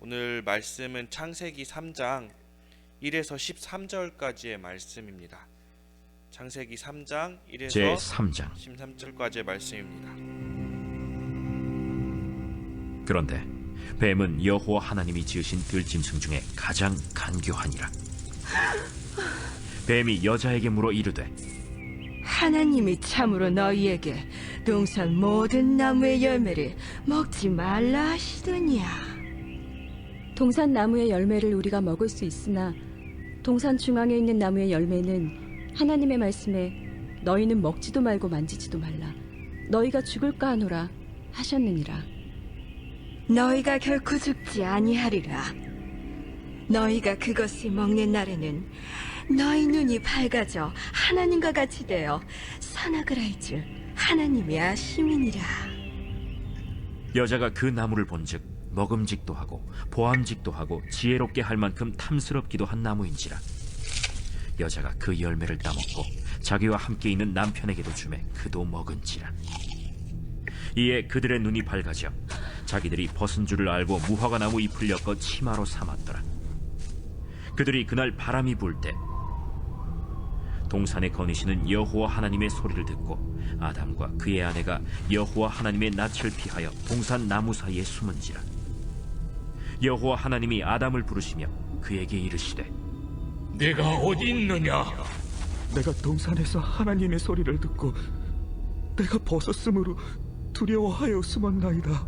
오늘 말씀은 창세기 3장 1에서 13절까지의 말씀입니다. 창세기 3장 1에서 제3장 13절까지의 말씀입니다. 그런데 뱀은 여호와 하나님이 지으신 들짐승 중에 가장 간교하니라. 뱀이 여자에게 물어 이르되 하나님이 참으로 너희에게 동산 모든 나무의 열매를 먹지 말라 하시더냐. 동산 나무의 열매를 우리가 먹을 수 있으나 동산 중앙에 있는 나무의 열매는 하나님의 말씀에 너희는 먹지도 말고 만지지도 말라 너희가 죽을까 하노라 하셨느니라. 너희가 결코 죽지 아니하리라. 너희가 그것을 먹는 날에는 너희 눈이 밝아져 하나님과 같이 되어 선악을 알 줄 하나님이 아심이니라. 여자가 그 나무를 본즉 먹음직도 하고 보암직도 하고 지혜롭게 할 만큼 탐스럽기도 한 나무인지라. 여자가 그 열매를 따먹고 자기와 함께 있는 남편에게도 주매 그도 먹은지라. 이에 그들의 눈이 밝아져 자기들이 벗은 줄을 알고 무화과 나무 잎을 엮어 치마로 삼았더라. 그들이 그날 바람이 불 때 동산에 거니시는 여호와 하나님의 소리를 듣고 아담과 그의 아내가 여호와 하나님의 낯을 피하여 동산 나무 사이에 숨은지라. 여호와 하나님이 아담을 부르시며 그에게 이르시되 네가 어디 있느냐? 내가 동산에서 하나님의 소리를 듣고 내가 벗었으므로 두려워하여 숨었나이다.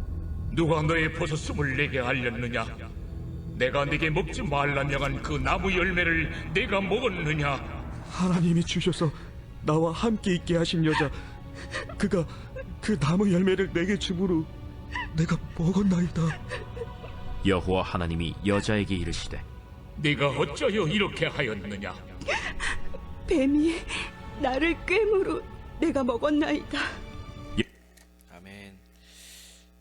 누가 너의 벗었음을 내게 알렸느냐? 내가 네게 먹지 말라 명한 그 나무 열매를 내가 먹었느냐? 하나님이 주셔서 나와 함께 있게 하신 여자, 그가 그 나무 열매를 내게 주므로 내가 먹었나이다. 여호와 하나님이 여자에게 이르시되 네가 어쩌여 이렇게 하였느냐? 뱀이 나를 꿰므로 내가 먹었나이다. 아멘.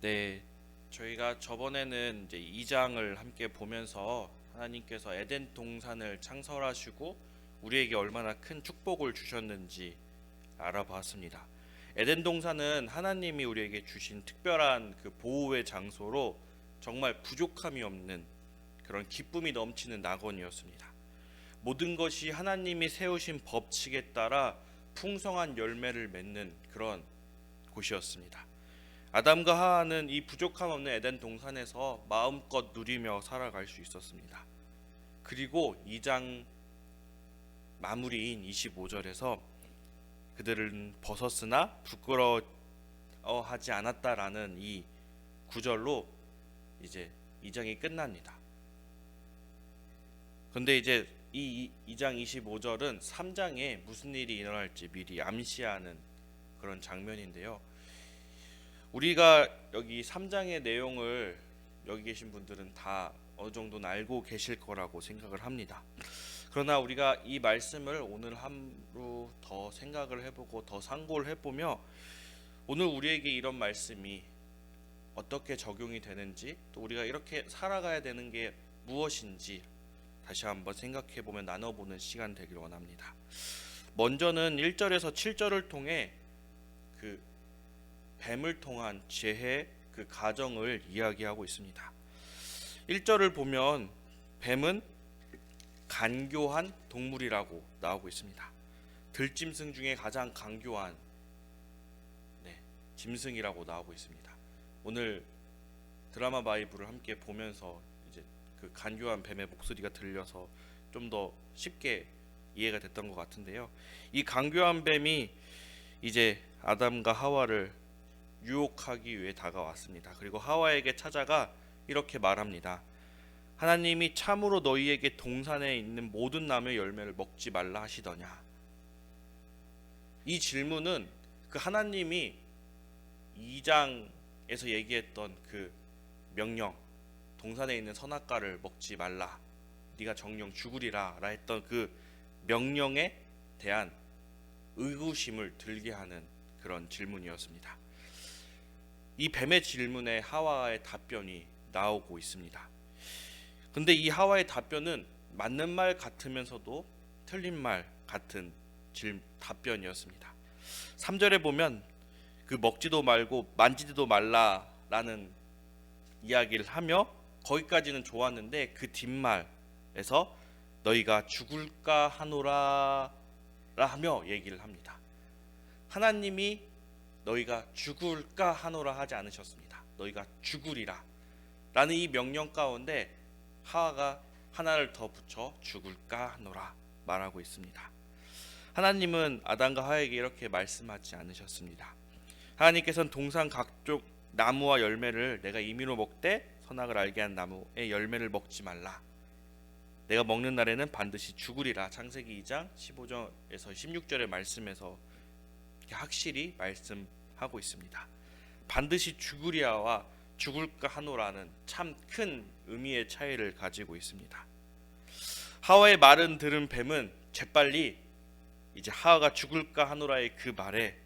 네, 저희가 저번에는 이제 2장을 함께 보면서 하나님께서 에덴 동산을 창설하시고 우리에게 얼마나 큰 축복을 주셨는지 알아봤습니다. 에덴 동산은 하나님이 우리에게 주신 특별한 그 보호의 장소로 정말 부족함이 없는 그런 기쁨이 넘치는 낙원이었습니다. 모든 것이 하나님이 세우신 법칙에 따라 풍성한 열매를 맺는 그런 곳이었습니다. 아담과 하와는 이 부족함 없는 에덴 동산에서 마음껏 누리며 살아갈 수 있었습니다. 그리고 2장 마무리인 25절에서 그들은 벗었으나 부끄러워하지 않았다라는 이 구절로 이제 2장이 끝납니다. 그런데 이제 이 2장 25절은 3장에 무슨 일이 일어날지 미리 암시하는 그런 장면인데요. 우리가 여기 3장의 내용을 여기 계신 분들은 다 어느 정도는 알고 계실 거라고 생각을 합니다. 그러나 우리가 이 말씀을 오늘 하루 더 생각을 해보고 더 상고를 해보며 오늘 우리에게 이런 말씀이 어떻게 적용이 되는지 또 우리가 이렇게 살아가야 되는 게 무엇인지 다시 한번 생각해보면 나눠보는 시간 되길 원합니다. 먼저는 1절에서 7절을 통해 그 뱀을 통한 죄의 그 가정을 이야기하고 있습니다. 1절을 보면 뱀은 간교한 동물이라고 나오고 있습니다. 들짐승 중에 가장 간교한 짐승이라고 나오고 있습니다. 오늘 드라마 바이블을 함께 보면서 이제 그 간교한 뱀의 목소리가 들려서 좀 더 쉽게 이해가 됐던 것 같은데요. 이 간교한 뱀이 이제 아담과 하와를 유혹하기 위해 다가왔습니다. 그리고 하와에게 찾아가 이렇게 말합니다. 하나님이 참으로 너희에게 동산에 있는 모든 나무의 열매를 먹지 말라 하시더냐. 이 질문은 그 하나님이 2장에서 얘기했던 그 명령, 동산에 있는 선악과를 먹지 말라, 네가 정령 죽으리라 라 했던 그 명령에 대한 의구심을 들게 하는 그런 질문이었습니다. 이 뱀의 질문에 하와의 답변이 나오고 있습니다. 근데 이 하와의 답변은 맞는 말 같으면서도 틀린 말 같은 답변이었습니다. 3절에 보면 그 먹지도 말고 만지지도 말라라는 이야기를 하며 거기까지는 좋았는데 그 뒷말에서 너희가 죽을까 하노라 하며 얘기를 합니다. 하나님이 너희가 죽을까 하노라 하지 않으셨습니다. 너희가 죽으리라 라는 이 명령 가운데 하와가 하나를 더 붙여 죽을까 하노라 말하고 있습니다. 하나님은 아담과 하와에게 이렇게 말씀하지 않으셨습니다. 하나님께서는 동산 각종 나무와 열매를 내가 임의로 먹되 선악을 알게 한 나무의 열매를 먹지 말라. 내가 먹는 날에는 반드시 죽으리라. 창세기 2장 15절에서 16절의 말씀에서 확실히 말씀하고 있습니다. 반드시 죽으리라와 죽을까 하노라는 참 큰 의미의 차이를 가지고 있습니다. 하와의 말은 들은 뱀은 재빨리 이제 하와가 죽을까 하노라의 그 말에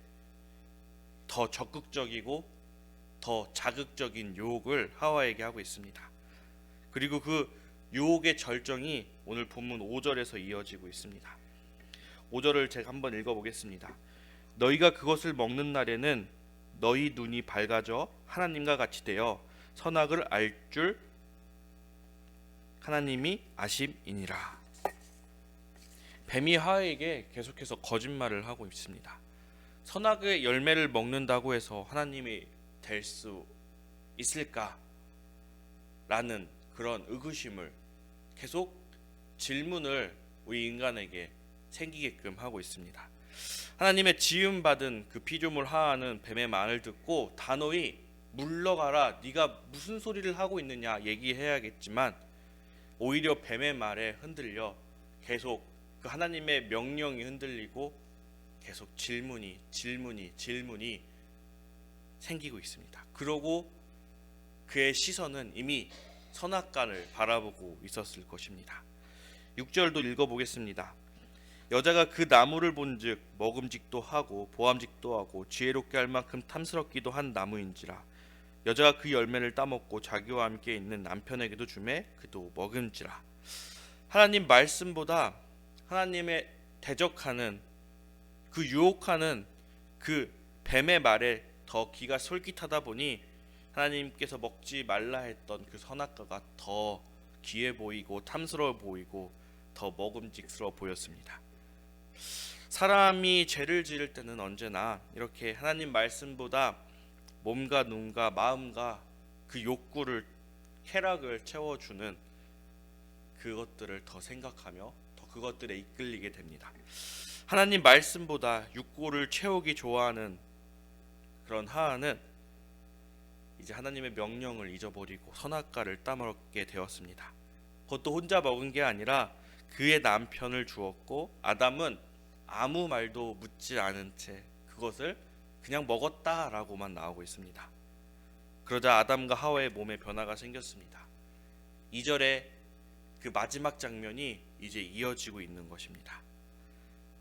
더 적극적이고 더 자극적인 유혹을 하와에게 하고 있습니다. 그리고 그 유혹의 절정이 오늘 본문 5절에서 이어지고 있습니다. 5절을 제가 한번 읽어보겠습니다. 너희가 그것을 먹는 날에는 너희 눈이 밝아져 하나님과 같이 되어 선악을 알 줄 하나님이 아심이니라. 뱀이 하와에게 계속해서 거짓말을 하고 있습니다. 선악의 열매를 먹는다고 해서 하나님이 될 수 있을까? 라는 그런 의구심을 계속 질문을 우리 인간에게 생기게끔 하고 있습니다. 하나님의 지음받은 그 피조물 하와는 뱀의 말을 듣고 단호히 물러가라, 네가 무슨 소리를 하고 있느냐 얘기해야겠지만 오히려 뱀의 말에 흔들려 계속 그 하나님의 명령이 흔들리고 계속 질문이 생기고 있습니다. 그러고 그의 시선은 이미 선악과를 바라보고 있었을 것입니다. 6절도 읽어보겠습니다. 여자가 그 나무를 본즉 먹음직도 하고 보암직도 하고 지혜롭게 할 만큼 탐스럽기도 한 나무인지라. 여자가 그 열매를 따먹고 자기와 함께 있는 남편에게도 주매 그도 먹음지라. 하나님 말씀보다 하나님의 대적하는 그 유혹하는 그 뱀의 말에 더 귀가 솔깃하다 보니 하나님께서 먹지 말라 했던 그 선악과가 더 귀해 보이고 탐스러워 보이고 더 먹음직스러워 보였습니다. 사람이 죄를 지을 때는 언제나 이렇게 하나님 말씀보다 몸과 눈과 마음과 그 욕구를 쾌락을 채워주는 그것들을 더 생각하며 더 그것들에 이끌리게 됩니다. 하나님 말씀보다 욕구를 채우기 좋아하는 그런 하와는 이제 하나님의 명령을 잊어버리고 선악과를 따먹게 되었습니다. 그것도 혼자 먹은 게 아니라 그의 남편을 주었고 아담은 아무 말도 묻지 않은 채 그것을 그냥 먹었다라고만 나오고 있습니다. 그러자 아담과 하와의 몸에 변화가 생겼습니다. 2절에 그 마지막 장면이 이제 이어지고 있는 것입니다.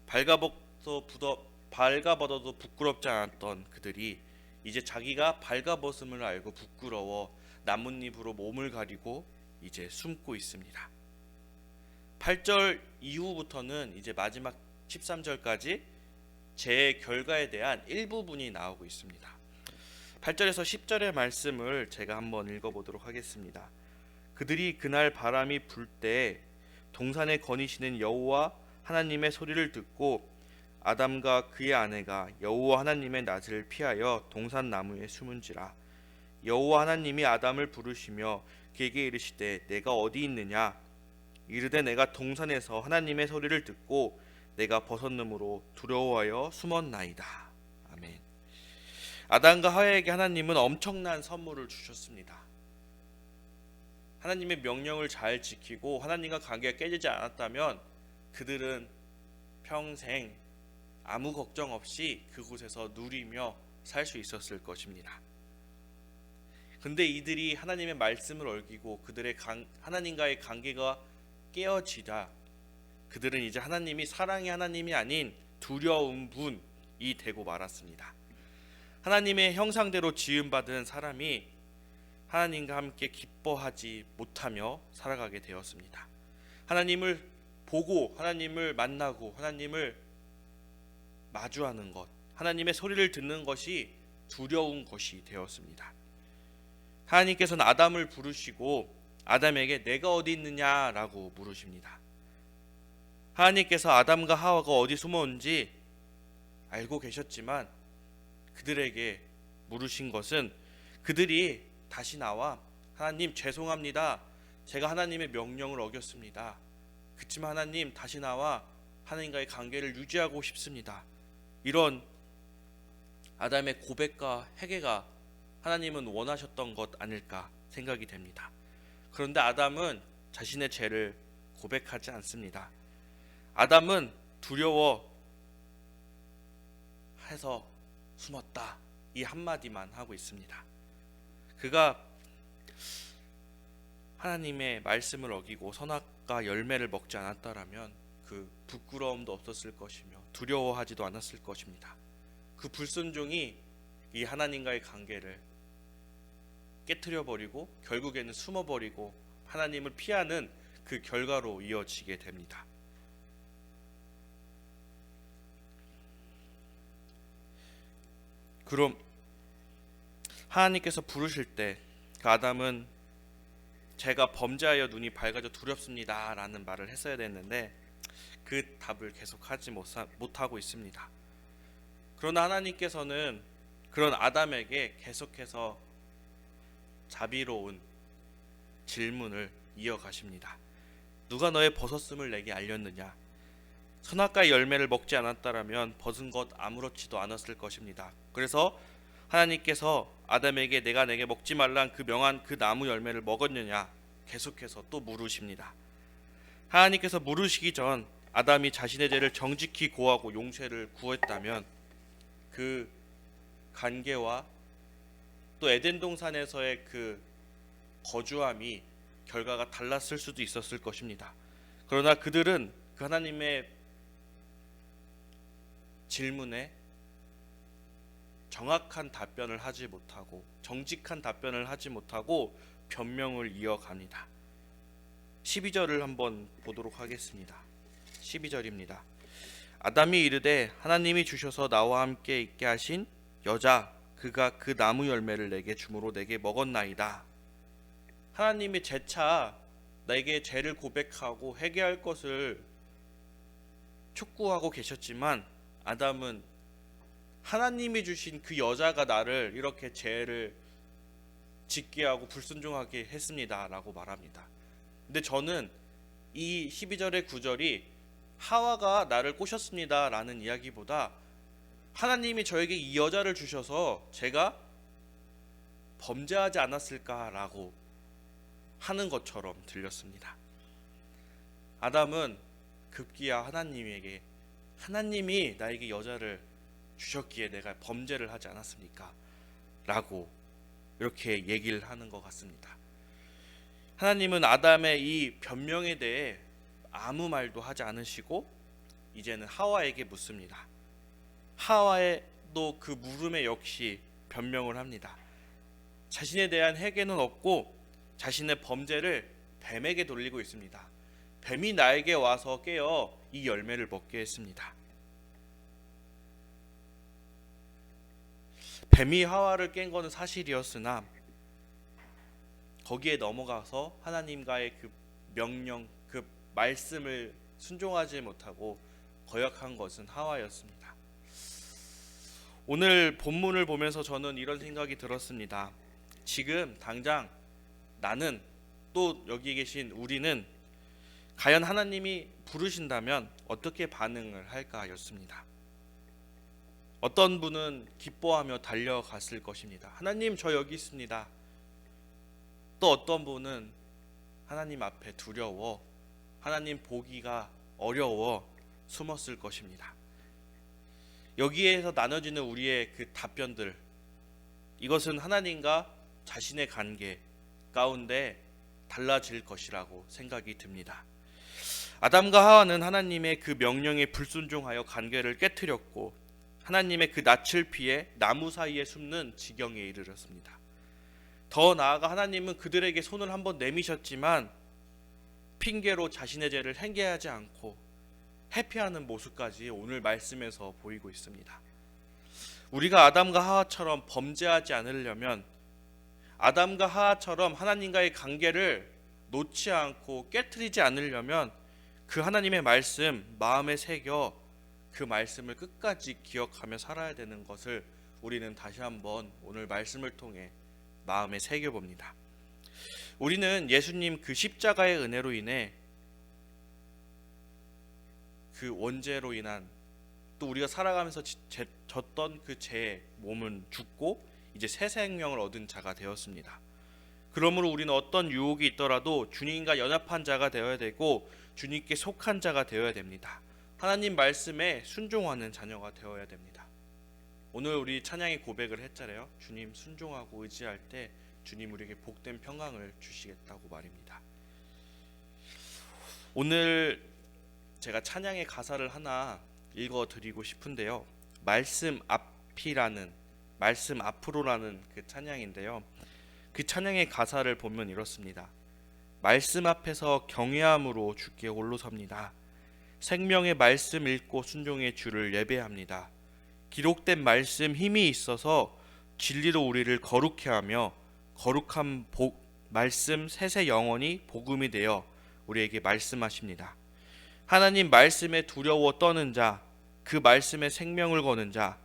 발가벗어도 부끄럽지 않았던 그들이 이제 자기가 발가벗음을 알고 부끄러워 나뭇잎으로 몸을 가리고 이제 숨고 있습니다. 8절 이후부터는 이제 마지막 13절까지 죄의 결과에 대한 일부분이 나오고 있습니다. 8절에서 10절의 말씀을 제가 한번 읽어보도록 하겠습니다. 그들이 그날 바람이 불 때 동산에 거니시는 여호와 하나님의 소리를 듣고 아담과 그의 아내가 여호와 하나님의 낯을 피하여 동산 나무에 숨은지라. 여호와 하나님이 아담을 부르시며 그에게 이르시되 내가 어디 있느냐. 이르되 내가 동산에서 하나님의 소리를 듣고 내가 벗었느므로 두려워하여 숨었나이다. 아멘. 아담과 하와에게 하나님은 엄청난 선물을 주셨습니다. 하나님의 명령을 잘 지키고 하나님과 관계가 깨지지 않았다면 그들은 평생 아무 걱정 없이 그곳에서 누리며 살 수 있었을 것입니다. 근데 이들이 하나님의 말씀을 어기고 그들의 하나님과의 관계가 깨어지자 그들은 이제 하나님이 사랑의 하나님이 아닌 두려운 분이 되고 말았습니다. 하나님의 형상대로 지음받은 사람이 하나님과 함께 기뻐하지 못하며 살아가게 되었습니다. 하나님을 보고 하나님을 만나고 하나님을 마주하는 것, 하나님의 소리를 듣는 것이 두려운 것이 되었습니다. 하나님께서는 아담을 부르시고 아담에게 내가 어디 있느냐라고 물으십니다. 하나님께서 아담과 하와가 어디 숨어온지 알고 계셨지만 그들에게 물으신 것은 그들이 다시 나와 하나님 죄송합니다. 제가 하나님의 명령을 어겼습니다. 그치만 하나님 다시 나와 하나님과의 관계를 유지하고 싶습니다. 이런 아담의 고백과 회개가 하나님은 원하셨던 것 아닐까 생각이 됩니다. 그런데 아담은 자신의 죄를 고백하지 않습니다. 아담은 두려워해서 숨었다, 이 한마디만 하고 있습니다. 그가 하나님의 말씀을 어기고 선악과 열매를 먹지 않았다라면 그 부끄러움도 없었을 것이며 두려워하지도 않았을 것입니다. 그 불순종이 이 하나님과의 관계를 깨트려버리고 결국에는 숨어버리고 하나님을 피하는 그 결과로 이어지게 됩니다. 그럼 하나님께서 부르실 때 그 아담은 제가 범죄하여 눈이 밝아져 두렵습니다 라는 말을 했어야 됐는데 그 답을 계속하지 못하고 있습니다. 그러나 하나님께서는 그런 아담에게 계속해서 자비로운 질문을 이어가십니다. 누가 너의 벗었음을 내게 알렸느냐? 선악과의 열매를 먹지 않았다라면 벗은 것 아무렇지도 않았을 것입니다. 그래서 하나님께서 아담에게 내가 내게 먹지 말란 그 명한 그 나무 열매를 먹었느냐? 계속해서 또 물으십니다. 하나님께서 물으시기 전 아담이 자신의 죄를 정직히 고하고 용서를 구했다면 그 관계와 또 에덴 동산에서의 그 거주함이 결과가 달랐을 수도 있었을 것입니다. 그러나 그들은 그 하나님의 질문에 정확한 답변을 하지 못하고 정직한 답변을 하지 못하고 변명을 이어갑니다. 12절을 한번 보도록 하겠습니다. 12절입니다. 아담이 이르되 하나님이 주셔서 나와 함께 있게 하신 여자 그가 그 나무 열매를 내게 주므로 내게 먹었나이다. 하나님이 재차 내게 죄를 고백하고 회개할 것을 촉구하고 계셨지만 아담은 하나님이 주신 그 여자가 나를 이렇게 죄를 짓게 하고 불순종하게 했습니다 라고 말합니다. 근데 저는 이 12절의 9절이 하와가 나를 꼬셨습니다 라는 이야기보다 하나님이 저에게 이 여자를 주셔서 제가 범죄하지 않았을까라고 하는 것처럼 들렸습니다. 아담은 급기야 하나님에게 하나님이 나에게 여자를 주셨기에 내가 범죄를 하지 않았습니까? 라고 이렇게 얘기를 하는 것 같습니다. 하나님은 아담의 이 변명에 대해 아무 말도 하지 않으시고 이제는 하와에게 묻습니다. 하와도 그 물음에 역시 변명을 합니다. 자신에 대한 회개는 없고 자신의 범죄를 뱀에게 돌리고 있습니다. 뱀이 나에게 와서 깨어 이 열매를 먹게 했습니다. 뱀이 하와를 깬 것은 사실이었으나 거기에 넘어가서 하나님과의 그 명령, 그 말씀을 순종하지 못하고 거역한 것은 하와였습니다. 오늘 본문을 보면서 저는 이런 생각이 들었습니다. 지금 당장 나는 또 여기 계신 우리는 과연 하나님이 부르신다면 어떻게 반응을 할까였습니다. 어떤 분은 기뻐하며 달려갔을 것입니다. 하나님 저 여기 있습니다. 또 어떤 분은 하나님 앞에 두려워 하나님 보기가 어려워 숨었을 것입니다. 여기에서 나눠지는 우리의 그 답변들, 이것은 하나님과 자신의 관계 가운데 달라질 것이라고 생각이 듭니다. 아담과 하와는 하나님의 그 명령에 불순종하여 관계를 깨트렸고 하나님의 그 낯을 피해 나무 사이에 숨는 지경에 이르렀습니다. 더 나아가 하나님은 그들에게 손을 한번 내미셨지만 핑계로 자신의 죄를 행개하지 않고 회피하는 모습까지 오늘 말씀에서 보이고 있습니다. 우리가 아담과 하와처럼 범죄하지 않으려면 아담과 하와처럼 하나님과의 관계를 놓지 않고 깨트리지 않으려면 그 하나님의 말씀 마음에 새겨 그 말씀을 끝까지 기억하며 살아야 되는 것을 우리는 다시 한번 오늘 말씀을 통해 마음에 새겨 봅니다. 우리는 예수님 그 십자가의 은혜로 인해 그 원죄로 인한 또 우리가 살아가면서 졌던 그 죄의 몸은 죽고 이제 새 생명을 얻은 자가 되었습니다. 그러므로 우리는 어떤 유혹이 있더라도 주님과 연합한 자가 되어야 되고 주님께 속한 자가 되어야 됩니다. 하나님 말씀에 순종하는 자녀가 되어야 됩니다. 오늘 우리 찬양의 고백을 했잖아요. 주님 순종하고 의지할 때 주님 우리에게 복된 평강을 주시겠다고 말입니다. 오늘 제가 찬양의 가사를 하나 읽어드리고 싶은데요. 말씀 앞으로라는 그 찬양인데요. 그 찬양의 가사를 보면 이렇습니다. 말씀 앞에서 경외함으로 주께 홀로 섭니다. 생명의 말씀 읽고 순종의 주를 예배합니다. 기록된 말씀 힘이 있어서 진리로 우리를 거룩해 하며 거룩한 말씀 세세 영원히 복음이 되어 우리에게 말씀하십니다. 하나님 말씀에 두려워 떠는 자, 그 말씀에 생명을 거는 자,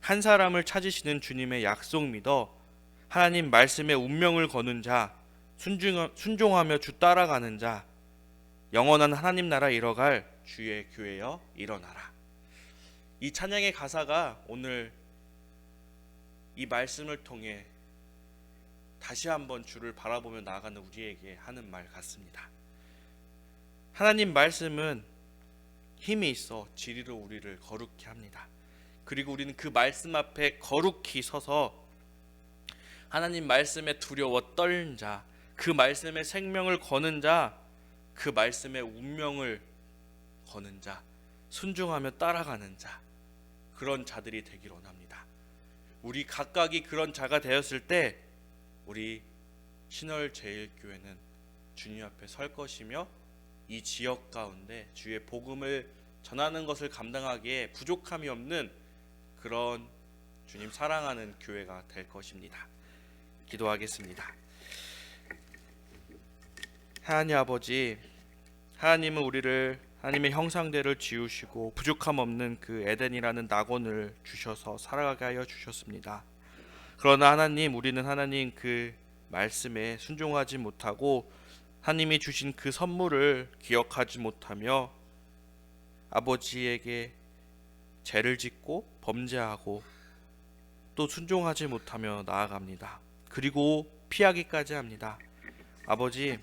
한 사람을 찾으시는 주님의 약속 믿어 하나님 말씀에 운명을 거는 자, 순종하며 주 따라가는 자, 영원한 하나님 나라 이뤄갈 주의 교회여 일어나라. 이 찬양의 가사가 오늘 이 말씀을 통해 다시 한번 주를 바라보며 나아가는 우리에게 하는 말 같습니다. 하나님 말씀은 힘이 있어 진리로 우리를 거룩히 합니다. 그리고 우리는 그 말씀 앞에 거룩히 서서 하나님 말씀에 두려워 떨는 자, 그 말씀에 생명을 거는 자, 그 말씀에 운명을 거는 자, 순종하며 따라가는 자, 그런 자들이 되기를 원합니다. 우리 각각이 그런 자가 되었을 때 우리 신월제일교회는 주님 앞에 설 것이며 이 지역 가운데 주의 복음을 전하는 것을 감당하기에 부족함이 없는 그런 주님 사랑하는 교회가 될 것입니다. 기도하겠습니다. 하나님 아버지, 하나님은 우리를 하나님의 형상대를 지으시고 부족함 없는 그 에덴이라는 낙원을 주셔서 살아가게 하여 주셨습니다. 그러나 하나님, 우리는 하나님 그 말씀에 순종하지 못하고 하나님이 주신 그 선물을 기억하지 못하며 아버지에게 죄를 짓고 범죄하고 또 순종하지 못하며 나아갑니다. 그리고 피하기까지 합니다. 아버지,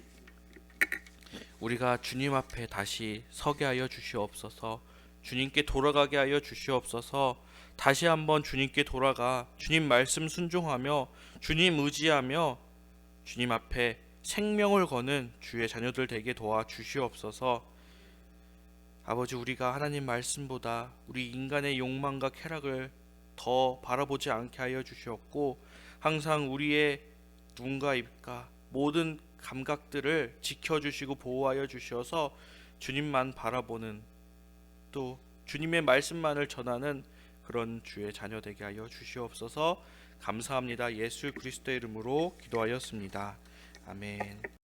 우리가 주님 앞에 다시 서게 하여 주시옵소서. 주님께 돌아가게 하여 주시옵소서. 다시 한번 주님께 돌아가 주님 말씀 순종하며 주님 의지하며 주님 앞에 생명을 거는 주의 자녀들 되게 도와 주시옵소서. 아버지, 우리가 하나님 말씀보다 우리 인간의 욕망과 쾌락을 더 바라보지 않게 하여 주시옵고 항상 우리의 눈과 입과 모든 감각들을 지켜주시고 보호하여 주셔서 주님만 바라보는, 또 주님의 말씀만을 전하는 그런 주의 자녀 되게 하여 주시옵소서. 감사합니다. 예수 그리스도의 이름으로 기도하였습니다. 아멘.